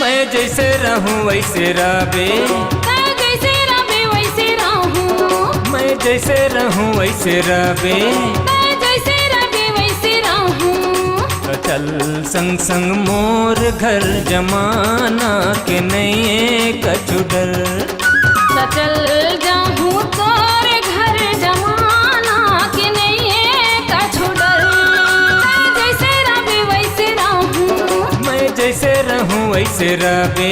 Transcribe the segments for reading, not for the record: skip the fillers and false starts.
मैं जैसे रहूं वैसे रबे, मैं जैसे रबे वैसे रहूं, मैं जैसे रहूं वैसे रबे, मैं जैसे रबे वैसे रहूं। चल संग संग मोर घर जमाना के नहीं कछु डर। चल जाऊं तोर घर जमाना के नहीं कछु डर। मैं जैसे रबे वैसे रहूं, मैं जैसे रहूं वैसे रबे,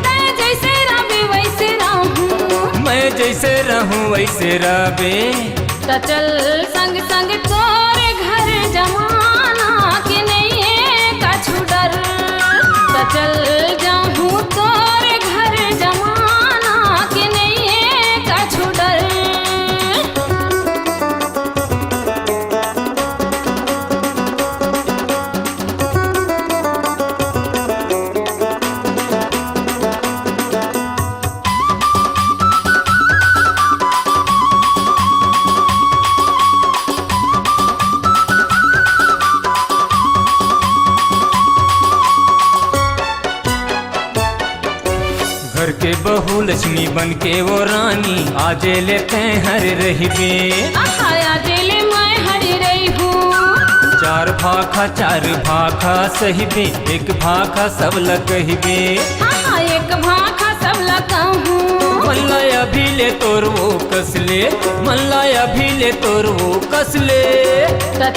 मैं जैसे रबे वैसे रहूं। मैं जैसे रहूं वैसे रबे। चल संग संग तोर घर जमाना के नहीं कछु डर। चल जाऊं तोर घर जमाना के नहीं कछु डर। घर के बहू लक्ष्मी बन के वो रानी आजे लेते हर रहिबे। आया दिल मैं हरी रही हूँ। चार भाखा सहिबे, एक भाखा सब लकहिबे। एक भाखा सब लगा हूँ। मल्ला अभी ले तोर वो कसले, मल्ला अभी ले तोर वो कसले।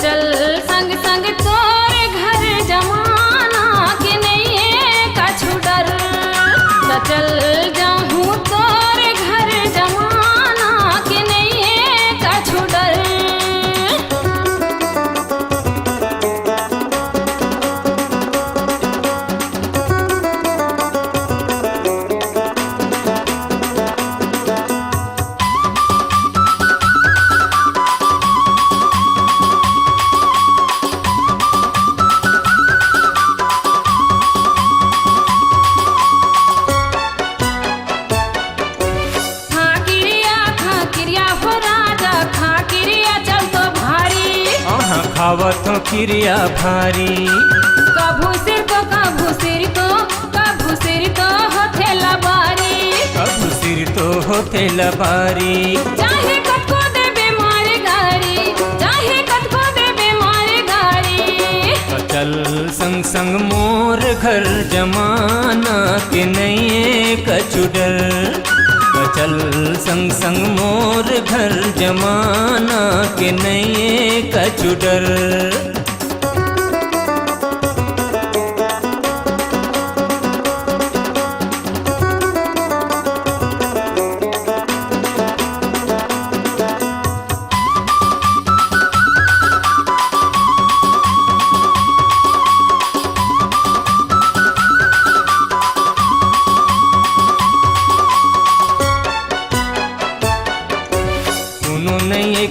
चल संग संग तोर घर जमाना के नहीं कछु डर। चल जाऊं तोर घर जमाना के नहीं कछु डर। खावत क्रिया भारी, कभू सिर को कभू सिर को कभू सिर को होथे लबारी। कभू सिर तो होते लबारी। चाहे कद को देबे मारे गारी, चाहे कद को देबे मारे गारी। चल संग संग मोर घर जमाना के नहीं कछु डर। चल संग संग मोर घर जमाना के नहीं कछु डर।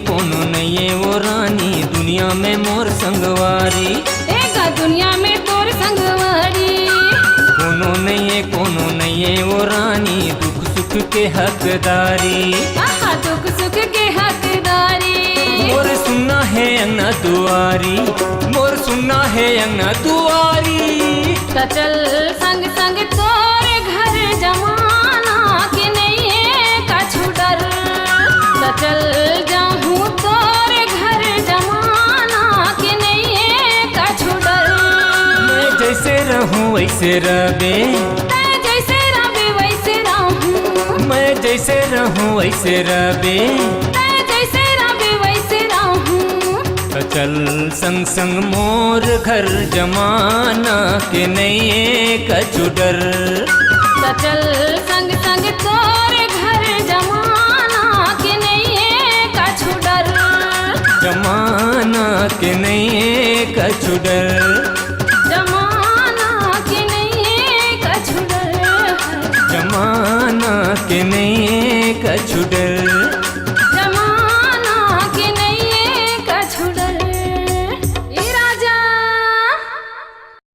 कोनो नहीं वो रानी दुनिया में मोर संगवारी। एगा दुनिया में तोर संगवारी। कोनो नहीं वो रानी दुख सुख के हकदारी। दुख सुख के हकदारी। मोर सुनना है अंगना दुआरी, मोर सुनना है अंगना दुआरी। चल संग संग तोर घर जमाना के नहीं कछु डर। चल जाऊं तोर घर जमाना के नहीं कछु डर। मैं जैसे रहूं वैसे रबे, मैं जैसे रबे वैसे रहूं। मैं जैसे रहूं वैसे रबे, मैं जैसे रबे वैसे रहूं। चल संग संग मोर घर जमाना के नहीं कछु डर। चल संग संग तोर घर जमाना के नहीं कछु डर। जमाना के नहीं कछु डर। जमाना के नहीं कछु डर। जमाना के नहीं